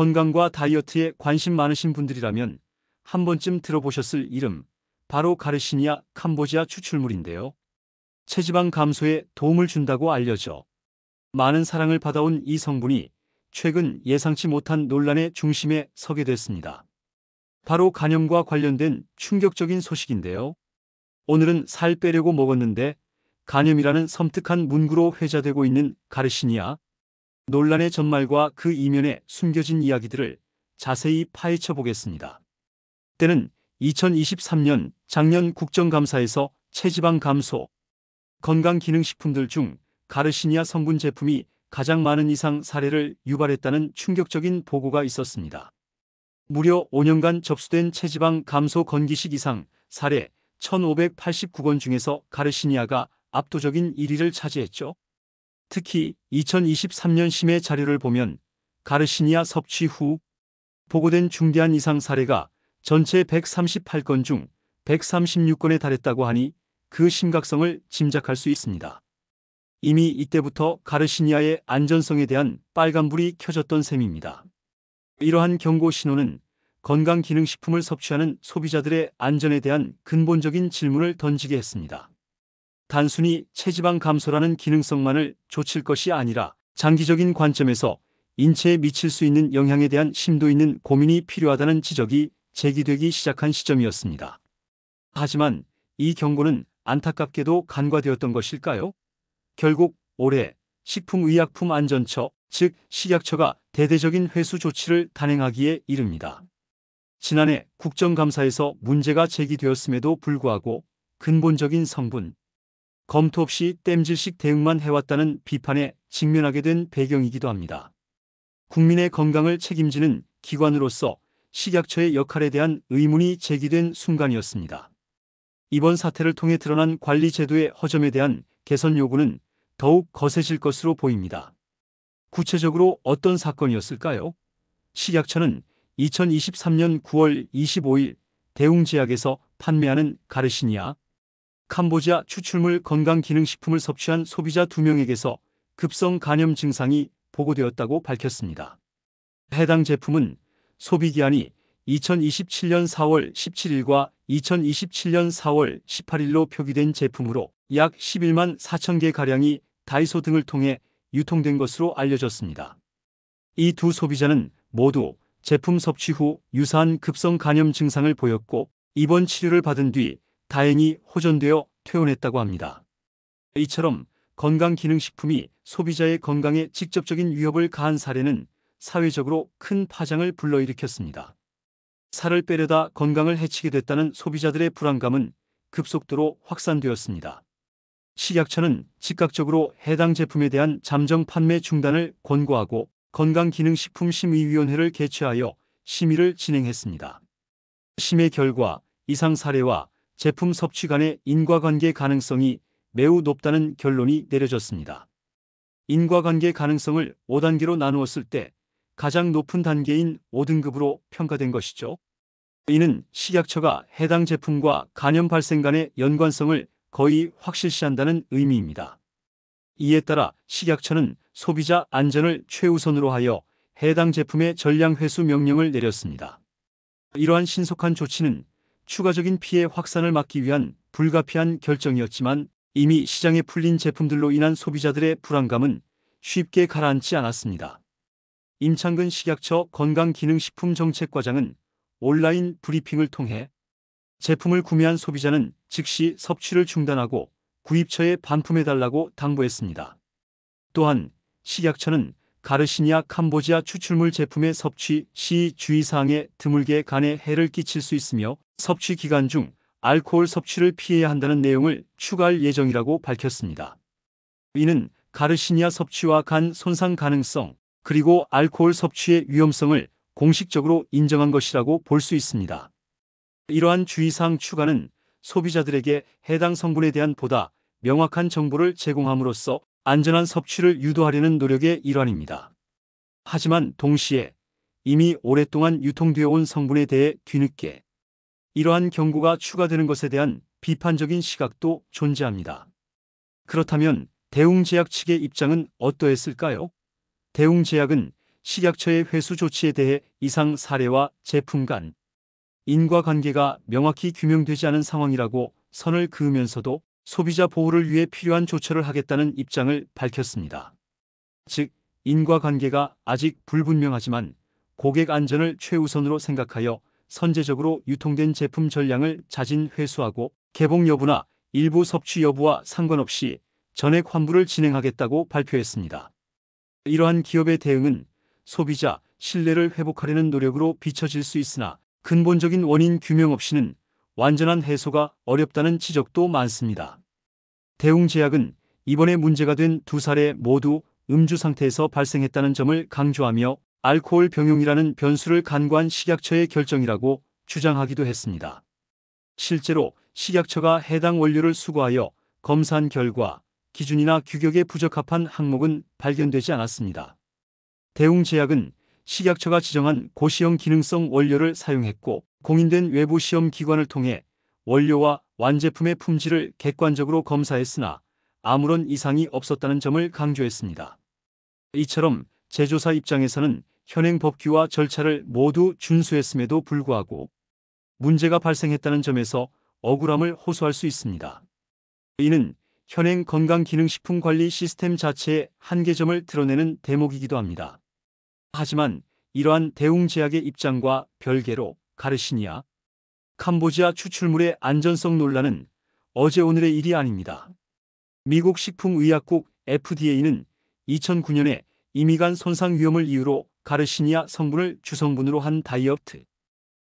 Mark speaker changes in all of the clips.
Speaker 1: 건강과 다이어트에 관심 많으신 분들이라면 한 번쯤 들어보셨을 이름, 바로 가르시니아 캄보지아 추출물인데요. 체지방 감소에 도움을 준다고 알려져 많은 사랑을 받아온 이 성분이 최근 예상치 못한 논란의 중심에 서게 됐습니다. 바로 간염과 관련된 충격적인 소식인데요. 오늘은 살 빼려고 먹었는데 간염이라는 섬뜩한 문구로 회자되고 있는 가르시니아 논란의 전말과 그 이면에 숨겨진 이야기들을 자세히 파헤쳐 보겠습니다. 때는 2023년 작년 국정감사에서 체지방 감소, 건강기능식품들 중 가르시니아 성분 제품이 가장 많은 이상 사례를 유발했다는 충격적인 보고가 있었습니다. 무려 5년간 접수된 체지방 감소 건기식 이상 사례 1,589건 중에서 가르시니아가 압도적인 1위를 차지했죠. 특히 2023년 심해 자료를 보면 가르시니아 섭취 후 보고된 중대한 이상 사례가 전체 138건 중 136건에 달했다고 하니 그 심각성을 짐작할 수 있습니다. 이미 이때부터 가르시니아의 안전성에 대한 빨간불이 켜졌던 셈입니다. 이러한 경고 신호는 건강기능식품을 섭취하는 소비자들의 안전에 대한 근본적인 질문을 던지게 했습니다. 단순히 체지방 감소라는 기능성만을 좇을 것이 아니라 장기적인 관점에서 인체에 미칠 수 있는 영향에 대한 심도 있는 고민이 필요하다는 지적이 제기되기 시작한 시점이었습니다. 하지만 이 경고는 안타깝게도 간과되었던 것일까요? 결국 올해 식품의약품안전처, 즉 식약처가 대대적인 회수 조치를 단행하기에 이릅니다. 지난해 국정감사에서 문제가 제기되었음에도 불구하고 근본적인 성분 검토 없이 땜질식 대응만 해왔다는 비판에 직면하게 된 배경이기도 합니다. 국민의 건강을 책임지는 기관으로서 식약처의 역할에 대한 의문이 제기된 순간이었습니다. 이번 사태를 통해 드러난 관리 제도의 허점에 대한 개선 요구는 더욱 거세질 것으로 보입니다. 구체적으로 어떤 사건이었을까요? 식약처는 2023년 9월 25일 대웅제약에서 판매하는 가르시니아 캄보지아 추출물 건강기능식품을 섭취한 소비자 2명에게서 급성 간염 증상이 보고되었다고 밝혔습니다. 해당 제품은 소비기한이 2027년 4월 17일과 2027년 4월 18일로 표기된 제품으로 약 11만 4천 개가량이 다이소 등을 통해 유통된 것으로 알려졌습니다. 이 두 소비자는 모두 제품 섭취 후 유사한 급성 간염 증상을 보였고 입원 치료를 받은 뒤 다행히 호전되어 퇴원했다고 합니다. 이처럼 건강기능식품이 소비자의 건강에 직접적인 위협을 가한 사례는 사회적으로 큰 파장을 불러일으켰습니다. 살을 빼려다 건강을 해치게 됐다는 소비자들의 불안감은 급속도로 확산되었습니다. 식약처는 즉각적으로 해당 제품에 대한 잠정 판매 중단을 권고하고 건강기능식품심의위원회를 개최하여 심의를 진행했습니다. 심의 결과 이상 사례와 제품 섭취 간의 인과관계 가능성이 매우 높다는 결론이 내려졌습니다. 인과관계 가능성을 5단계로 나누었을 때 가장 높은 단계인 5등급으로 평가된 것이죠. 이는 식약처가 해당 제품과 간염 발생 간의 연관성을 거의 확실시한다는 의미입니다. 이에 따라 식약처는 소비자 안전을 최우선으로 하여 해당 제품의 전량 회수 명령을 내렸습니다. 이러한 신속한 조치는 추가적인 피해 확산을 막기 위한 불가피한 결정이었지만 이미 시장에 풀린 제품들로 인한 소비자들의 불안감은 쉽게 가라앉지 않았습니다. 임창근 식약처 건강기능식품정책과장은 온라인 브리핑을 통해 제품을 구매한 소비자는 즉시 섭취를 중단하고 구입처에 반품해달라고 당부했습니다. 또한 식약처는 가르시니아 캄보지아 추출물 제품의 섭취 시 주의사항에 드물게 간에 해를 끼칠 수 있으며 섭취 기간 중 알코올 섭취를 피해야 한다는 내용을 추가할 예정이라고 밝혔습니다. 이는 가르시니아 섭취와 간 손상 가능성 그리고 알코올 섭취의 위험성을 공식적으로 인정한 것이라고 볼 수 있습니다. 이러한 주의사항 추가는 소비자들에게 해당 성분에 대한 보다 명확한 정보를 제공함으로써 안전한 섭취를 유도하려는 노력의 일환입니다. 하지만 동시에 이미 오랫동안 유통되어 온 성분에 대해 뒤늦게 이러한 경고가 추가되는 것에 대한 비판적인 시각도 존재합니다. 그렇다면 대웅제약 측의 입장은 어떠했을까요? 대웅제약은 식약처의 회수 조치에 대해 이상 사례와 제품 간 인과관계가 명확히 규명되지 않은 상황이라고 선을 그으면서도 소비자 보호를 위해 필요한 조처를 하겠다는 입장을 밝혔습니다. 즉, 인과관계가 아직 불분명하지만 고객 안전을 최우선으로 생각하여 선제적으로 유통된 제품 전량을 자진 회수하고 개봉 여부나 일부 섭취 여부와 상관없이 전액 환불을 진행하겠다고 발표했습니다. 이러한 기업의 대응은 소비자 신뢰를 회복하려는 노력으로 비춰질 수 있으나 근본적인 원인 규명 없이는 완전한 해소가 어렵다는 지적도 많습니다. 대웅제약은 이번에 문제가 된 두 사례 모두 음주 상태에서 발생했다는 점을 강조하며 알코올 병용이라는 변수를 간과한 식약처의 결정이라고 주장하기도 했습니다. 실제로 식약처가 해당 원료를 수거하여 검사한 결과 기준이나 규격에 부적합한 항목은 발견되지 않았습니다. 대웅제약은 식약처가 지정한 고시형 기능성 원료를 사용했고 공인된 외부 시험 기관을 통해 원료와 완제품의 품질을 객관적으로 검사했으나 아무런 이상이 없었다는 점을 강조했습니다. 이처럼 제조사 입장에서는 현행 법규와 절차를 모두 준수했음에도 불구하고 문제가 발생했다는 점에서 억울함을 호소할 수 있습니다. 이는 현행 건강기능식품관리 시스템 자체의 한계점을 드러내는 대목이기도 합니다. 하지만 이러한 대웅제약의 입장과 별개로 가르시니아, 캄보지아 추출물의 안전성 논란은 어제 오늘의 일이 아닙니다. 미국 식품의약국 FDA는 2009년에 임의간 손상 위험을 이유로 가르시니아 성분을 주성분으로 한 다이어트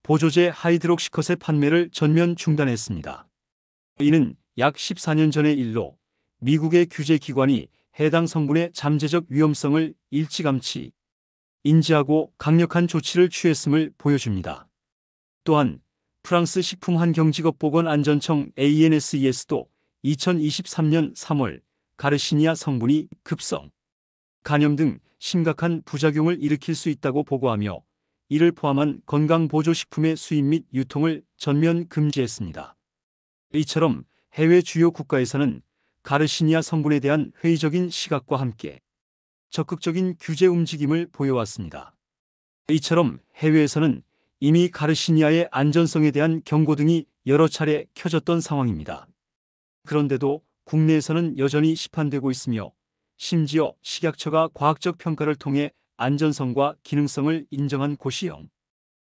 Speaker 1: 보조제 하이드록시컷의 판매를 전면 중단했습니다. 이는 약 14년 전의 일로 미국의 규제기관이 해당 성분의 잠재적 위험성을 일찌감치 인지하고 강력한 조치를 취했음을 보여줍니다. 또한 프랑스 식품환경직업보건안전청 ANSES도 2023년 3월 가르시니아 성분이 급성, 간염 등 심각한 부작용을 일으킬 수 있다고 보고하며 이를 포함한 건강보조식품의 수입 및 유통을 전면 금지했습니다. 이처럼 해외 주요 국가에서는 가르시니아 성분에 대한 회의적인 시각과 함께 적극적인 규제 움직임을 보여왔습니다. 이처럼 해외에서는 이미 가르시니아의 안전성에 대한 경고등이 여러 차례 켜졌던 상황입니다. 그런데도 국내에서는 여전히 시판되고 있으며 심지어 식약처가 과학적 평가를 통해 안전성과 기능성을 인정한 고시형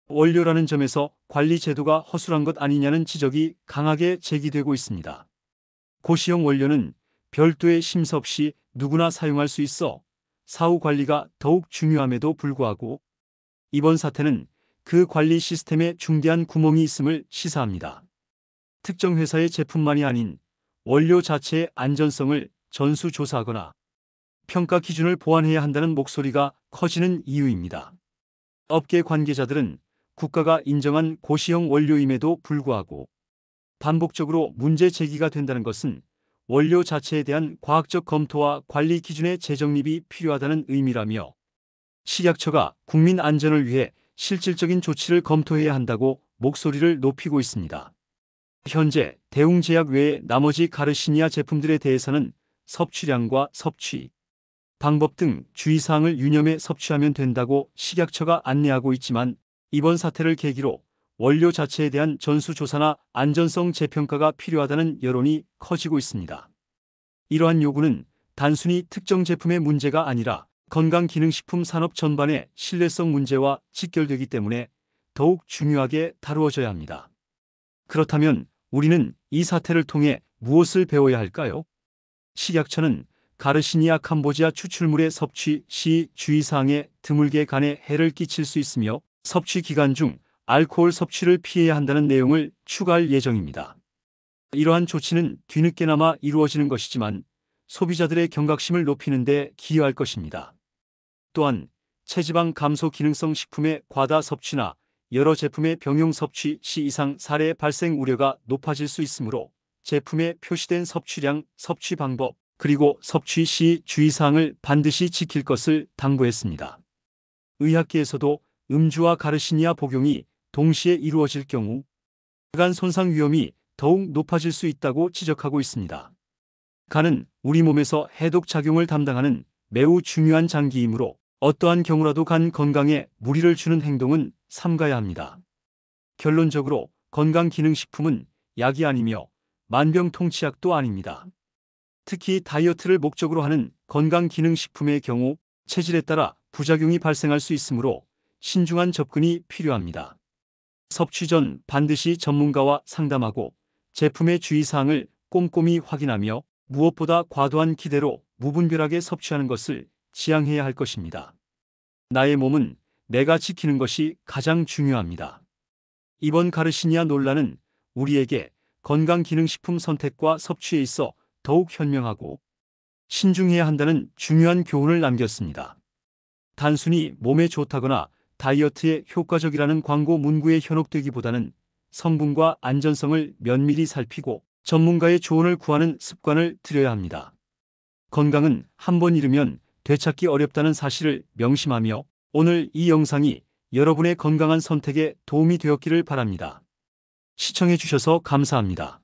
Speaker 1: 원료라는 점에서 관리 제도가 허술한 것 아니냐는 지적이 강하게 제기되고 있습니다. 고시형 원료는 별도의 심사 없이 누구나 사용할 수 있어 사후 관리가 더욱 중요함에도 불구하고 이번 사태는 그 관리 시스템에 중대한 구멍이 있음을 시사합니다. 특정 회사의 제품만이 아닌 원료 자체의 안전성을 전수조사하거나 평가 기준을 보완해야 한다는 목소리가 커지는 이유입니다. 업계 관계자들은 국가가 인정한 고시형 원료임에도 불구하고 반복적으로 문제 제기가 된다는 것은 원료 자체에 대한 과학적 검토와 관리 기준의 재정립이 필요하다는 의미라며 식약처가 국민 안전을 위해 실질적인 조치를 검토해야 한다고 목소리를 높이고 있습니다. 현재 대웅제약 외의 나머지 가르시니아 제품들에 대해서는 섭취량과 섭취 방법 등 주의사항을 유념해 섭취하면 된다고 식약처가 안내하고 있지만 이번 사태를 계기로 원료 자체에 대한 전수조사나 안전성 재평가가 필요하다는 여론이 커지고 있습니다. 이러한 요구는 단순히 특정 제품의 문제가 아니라 건강기능식품 산업 전반의 신뢰성 문제와 직결되기 때문에 더욱 중요하게 다루어져야 합니다. 그렇다면 우리는 이 사태를 통해 무엇을 배워야 할까요? 식약처는 가르시니아 캄보지아 추출물의 섭취 시 주의사항에 드물게 간에 해를 끼칠 수 있으며 섭취 기간 중 알코올 섭취를 피해야 한다는 내용을 추가할 예정입니다. 이러한 조치는 뒤늦게나마 이루어지는 것이지만 소비자들의 경각심을 높이는 데 기여할 것입니다. 또한 체지방 감소 기능성 식품의 과다 섭취나 여러 제품의 병용 섭취 시 이상 사례 발생 우려가 높아질 수 있으므로 제품에 표시된 섭취량, 섭취 방법, 그리고 섭취 시 주의사항을 반드시 지킬 것을 당부했습니다. 의학계에서도 음주와 가르시니아 복용이 동시에 이루어질 경우 간 손상 위험이 더욱 높아질 수 있다고 지적하고 있습니다. 간은 우리 몸에서 해독 작용을 담당하는 매우 중요한 장기이므로 어떠한 경우라도 간 건강에 무리를 주는 행동은 삼가야 합니다. 결론적으로 건강기능식품은 약이 아니며 만병통치약도 아닙니다. 특히 다이어트를 목적으로 하는 건강기능식품의 경우 체질에 따라 부작용이 발생할 수 있으므로 신중한 접근이 필요합니다. 섭취 전 반드시 전문가와 상담하고 제품의 주의사항을 꼼꼼히 확인하며 무엇보다 과도한 기대로 무분별하게 섭취하는 것을 지양해야 할 것입니다. 나의 몸은 내가 지키는 것이 가장 중요합니다. 이번 가르시니아 논란은 우리에게 건강기능식품 선택과 섭취에 있어 더욱 현명하고 신중해야 한다는 중요한 교훈을 남겼습니다. 단순히 몸에 좋다거나 다이어트에 효과적이라는 광고 문구에 현혹되기보다는 성분과 안전성을 면밀히 살피고 전문가의 조언을 구하는 습관을 들여야 합니다. 건강은 한 번 잃으면 되찾기 어렵다는 사실을 명심하며 오늘 이 영상이 여러분의 건강한 선택에 도움이 되었기를 바랍니다. 시청해 주셔서 감사합니다.